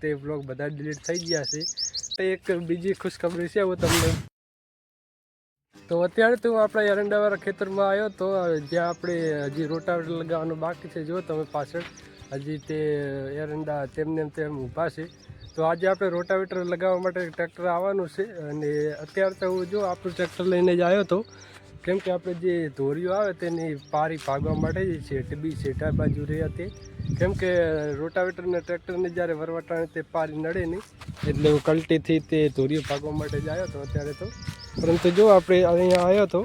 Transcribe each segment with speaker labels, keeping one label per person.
Speaker 1: તે વ્લોગ બધા ડિલીટ થઈ ગયા છે। એક બીજી ખુશખબરી છે હું તમને તો અત્યારે તો હું આપણા એરંડાવાળા ખેતરમાં આવ્યો તો જ્યાં આપણે હજી રોટાવેટર લગાવવાનું બાકી છે। જો તમે પાછળ હજી તે એરંડા તેમને તેમ ઊભા છે। તો આજે આપણે રોટાવેટર લગાવવા માટે ટ્રેક્ટર આવવાનું છે અને અત્યારે તો હું જો આપણું ટ્રેક્ટર લઈને જ આવ્યો હતો કેમ કે આપણે જે ધોરીઓ આવે તેની પારી ભાગવા માટે જ છે ટીબી છેટા બાજુ રહી હતી કેમ કે રોટાવેટરને ટ્રેક્ટરને જ્યારે વરવાટાણે તે પારી નડે નહીં એટલે હું કલ્ટીથી તે ધોરીઓ ભાગવા માટે જ આવ્યો હતો અત્યારે તો। પરંતુ જો આપણે અહીંયા આવ્યો હતો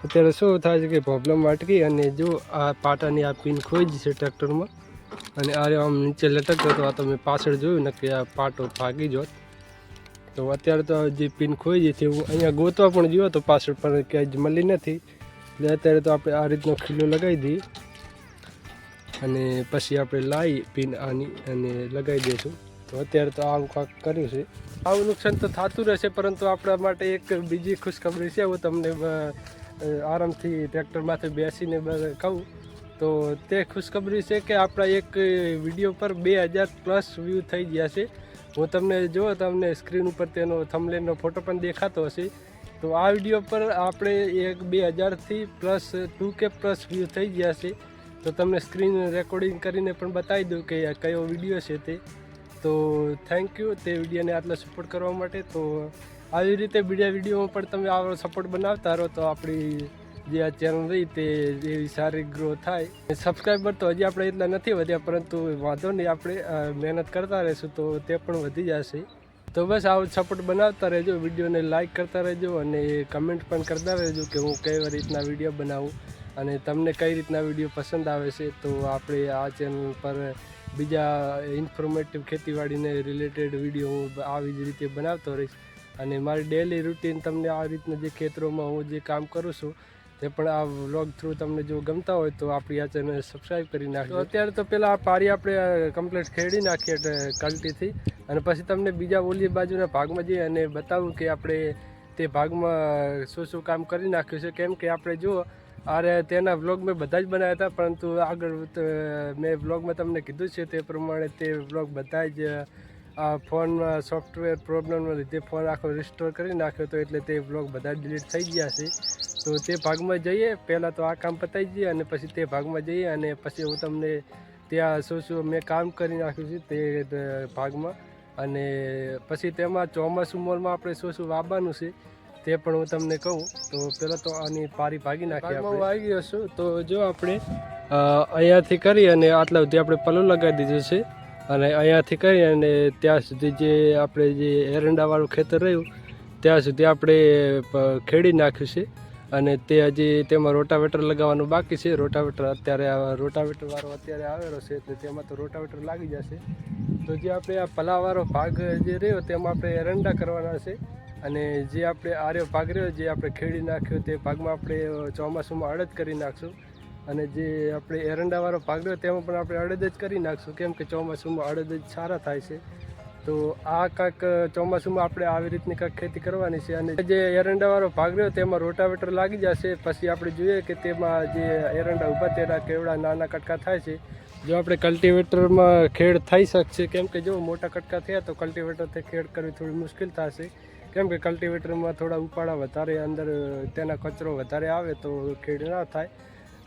Speaker 1: અત્યારે શું થાય છે કે પ્રોબ્લેમ અટકી અને જો આ પાટાની આ પિન ખોઈ જ છે ટ્રેક્ટરમાં અને આ આમ નીચે લટકતો હતો। આ તમે પાછળ જોયું ને કે આ પાટો ભાગી જોત તો અત્યારે તો જે પિન ખોઈ ગઈ છે હું અહીંયા ગોતવા પણ ગયો તો પાછળ પણ ક્યાંય મળી નથી એટલે અત્યારે તો આપણે આ રીતનો ખીલો લગાવી દઈએ અને પછી આપણે લાવી પિન આની અને લગાવી દઈશું। તો અત્યારે તો આવું કાંક કર્યું છે। આવું નુકસાન તો થતું રહેશે પરંતુ આપણા માટે એક બીજી ખુશખબરી છે હું તમને આરામથી ટ્રેક્ટરમાંથી બેસીને કહું તો તે ખુશખબરી છે કે આપણા એક વિડીયો પર 2000+ વ્યૂ થઈ ગયા છે। હું તમને જો તમને સ્ક્રીન ઉપર તેનો થંબનેલનો ફોટો પણ દેખાતો હશે તો આ વિડીયો પર આપણે એક 2000થી +2K+ વ્યૂ થઈ ગયા છે। તો તમને સ્ક્રીન રેકોર્ડિંગ કરીને પણ બતાવી દઉં કે કયો વિડીયો છે તે। તો થેન્ક યુ તે વિડીયોને આટલો સપોર્ટ કરવા માટે। તો આવી રીતે બીજા વિડીયોમાં પણ તમે આવો સપોર્ટ બનાવતા રહો તો આપણી જે આ ચેનલ રહી તે એવી સારી ગ્રો થાય। સબસ્ક્રાઈબર તો હજી આપણે એટલા નથી વધ્યા પરંતુ વાંધો નહીં આપણે મહેનત કરતા રહીશું તો તે પણ વધી જશે। તો બસ આવો સપોર્ટ બનાવતા રહેજો, વિડીયોને લાઇક કરતા રહેજો અને કમેન્ટ પણ કરતા રહેજો કે હું કેવી રીતના વિડીયો બનાવું અને તમને કઈ રીતના વિડીયો પસંદ આવે છે। તો આપણે આ ચેનલ પર બીજા ઇન્ફોર્મેટિવ ખેતીવાડીને રિલેટેડ વિડીયો હું આવી જ રીતે બનાવતો રહીશ અને મારી ડેલી રૂટીન તમને આ રીતના જે ખેતરોમાં હું જે કામ કરું છું તે પણ આ વ્લોગ થ્રુ તમને જો ગમતા હોય તો આપણી આ ચેનલ સબસ્ક્રાઈબ કરી નાખજો। તો અત્યારે તો પહેલાં આ પારી આપણે કમ્પ્લીટ ખેડી નાખીએ કલ્ટીથી અને પછી તમને બીજા ઓલી બાજુના ભાગમાં જઈએ અને બતાવું કે આપણે તે ભાગમાં શું શું કામ કરી નાખ્યું છે કેમ કે આપણે જુઓ અરે તેના વ્લોગ મેં બધા જ બનાવ્યા હતા પરંતુ આગળ મેં વ્લોગમાં તમને કીધું છે તે પ્રમાણે તે વ્લોગ બધા જ આ ફોનમાં સોફ્ટવેર પ્રોબ્લેમના લીધે ફોન આખો રિસ્ટોર કરી નાખ્યો હતો એટલે તે વ્લોગ બધા ડિલીટ થઈ ગયા છે। તો તે ભાગમાં જઈએ પહેલાં તો આ કામ પતાવી જઈએ અને પછી તે ભાગમાં જઈએ અને પછી હું તમને ત્યાં શું શું મેં કામ કરી નાખ્યું છે તે ભાગમાં અને પછી તેમાં ચોમાસું મોલમાં આપણે શું શું વાવવાનું છે તે પણ હું તમને કહું। તો પહેલાં તો આની પારી ભાગી નાખીએ આપણે આવી ગયો છું। તો જો આપણે અહીંયાથી કરી અને આટલા સુધી આપણે પલ્લું લગાવી દીધું છે અને અહીંયાથી કરી અને ત્યાં સુધી જે આપણે જે એરંડાવાળું ખેતર રહ્યું ત્યાં સુધી આપણે ખેડી નાખ્યું છે અને તે હજી તેમાં રોટાવેટર લગાવવાનું બાકી છે। રોટાવેટર અત્યારે રોટાવેટરવાળો અત્યારે આવેલો છે એટલે તેમાં તો રોટાવેટર લાગી જશે। તો જે આપણે આ પલાવાળો ભાગ જે રહ્યો તેમાં આપણે એરંડા કરવાના છે અને જે આપણે આર્યો ભાગ રહ્યો જે આપણે ખેડી નાખ્યો તે ભાગમાં આપણે ચોમાસુમાં અડદ કરી નાખશું અને જે આપણે એરંડાવાળો ભાગ રહ્યો તેમાં પણ આપણે અડદ જ કરી નાખશું કેમ કે ચોમાસુમાં અડદ જ સારા થાય છે। તો આ કાંઈક ચોમાસુમાં આપણે આવી રીતની કાંઈક ખેતી કરવાની છે અને જે એરંડાવાળો ભાગ રહ્યો તેમાં રોટાવેટર લાગી જશે પછી આપણે જોઈએ કે તેમાં જે એરંડા ઊભા તેના કેવડા નાના કટકા થાય છે। જો આપણે કલ્ટિવેટરમાં ખેડ થઈ શકશે કેમ કે જો મોટા કટકા થયા તો કલ્ટિવેટરથી ખેડ કરવી થોડી મુશ્કેલ થશે કેમ કે કલ્ટિવેટરમાં થોડા ઉપાડા વધારે અંદર તેના કચરો વધારે આવે તો ખેડ ના થાય।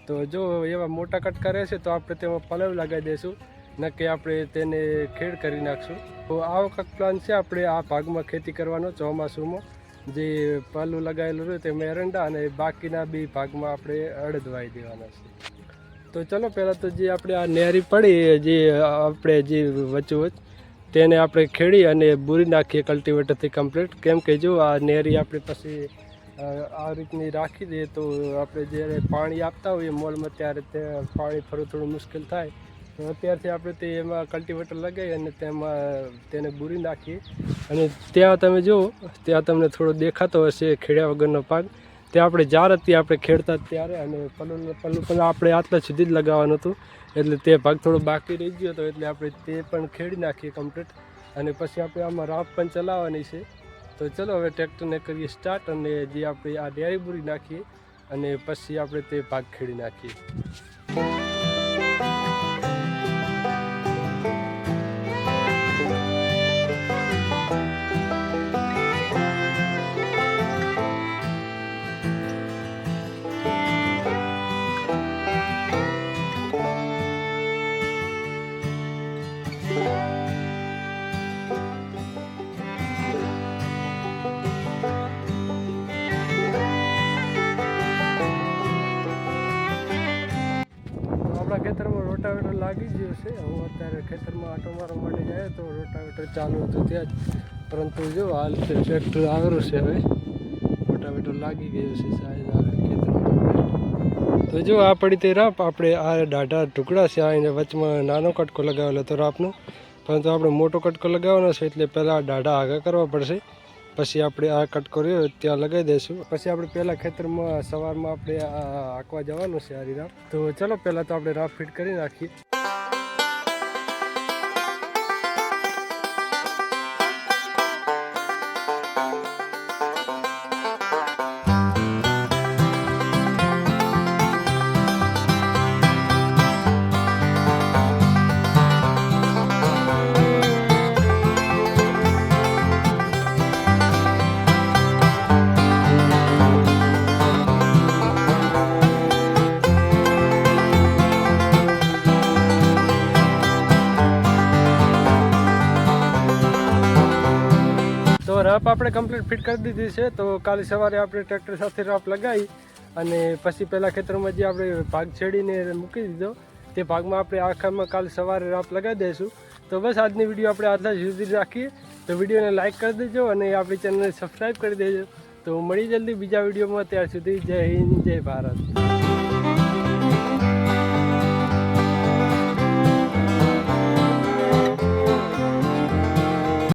Speaker 1: તો જો એવા મોટા કટકા રહેશે તો આપણે તેમાં પલવ લગાવી દઈશું ન કે આપણે તેને ખેડ કરી નાખશું। તો આવો કંઈક પ્લાન છે આપણે આ ભાગમાં ખેતી કરવાનો ચોમાસુમાં જે પલ્લું લગાવેલું રહ્યું તેમાં એરંડા અને બાકીના બે ભાગમાં આપણે અડદ વાવી દેવાના છે। તો ચલો પહેલાં તો જે આપણે આ નેરી પડી જે આપણે જે વચ્ચોવચ તેને આપણે ખેડી અને બૂરી નાખીએ કલ્ટિવેટરથી કમ્પ્લીટ કેમ કે જો આ નેરી આપણે પછી આ રીતની રાખી દઈએ તો આપણે જ્યારે પાણી આપતા હોઈએ મોલમાં ત્યારે તે પાણી ફરવું થોડું મુશ્કેલ થાય। તો અત્યારથી આપણે તે એમાં કલ્ટિવેટર લગાવી અને તેમાં તેને બૂરી નાખીએ અને ત્યાં તમે જુઓ ત્યાં તમને થોડો દેખાતો હશે ખેડ્યા વગરનો ભાગ ત્યાં આપણે જાર હતી આપણે ખેડતા ત્યારે અને પલ્લું પણ આપણે આટલા સુધી જ લગાવવાનું હતું એટલે તે ભાગ થોડો બાકી રહી ગયો હતો એટલે આપણે તે પણ ખેડી નાખીએ કમ્પ્લીટ અને પછી આપણે આમાં રાપ પણ ચલાવવાની છે। તો ચલો હવે ટ્રેક્ટરને કરીએ સ્ટાર્ટ અને જે આપણે આ નેરી બૂરી નાખીએ અને પછી આપણે તે ભાગ ખેડી નાખીએ। રોટાવેટર લાગી ગયું છે. હું અત્યારે ખેતરમાં આંટો મારવા માટે જાય તો રોટાવેટર ચાલુ હતું ત્યાં જ, પરંતુ જો હાલ ટ્રેક્ટર આવેલું છે. હવે રોટાવેટર લાગી ગયું છે સાહેબ આ ખેતરમાં. તો જો આ પડી તે રાપ, આપણે આ દાઢા ટુકડા છે, આ એને વચમાં નાનો કટકો લગાવેલો હતો રાપનો, પરંતુ આપણે મોટો કટકો લગાવવાનો છે એટલે પહેલાં દાઢા આગળ કરવા પડશે, પછી આપણે આ કટકો રહ્યો ત્યાં લગાવી દઈશું. પછી આપણે પહેલાં ખેતરમાં સવારમાં આપણે હાંકવા જવાનું છે આરી રાપ. તો ચલો પહેલાં તો આપણે રાપ ફિટ કરી નાખીએ. તો રાપ આપણે કમ્પ્લીટ ફિટ કરી દીધી છે. તો કાલે સવારે આપણે ટ્રેક્ટર સાથે રાપ લગાવી અને પછી પહેલાં ખેતરમાં જે આપણે ભાગ છેડીને મૂકી દીધો તે ભાગમાં આપણે આખામાં કાલે સવારે રાપ લગાવી દઈશું. તો બસ આજની વિડીયો આપણે આટલા સુધી રાખીએ. તો વિડીયોને લાઇક કરી દેજો અને આપણી ચેનલને સબસ્ક્રાઈબ કરી દેજો. તો મળી જલ્દી બીજા વિડીયોમાં. ત્યાર સુધી જય હિન્દ, જય ભારત.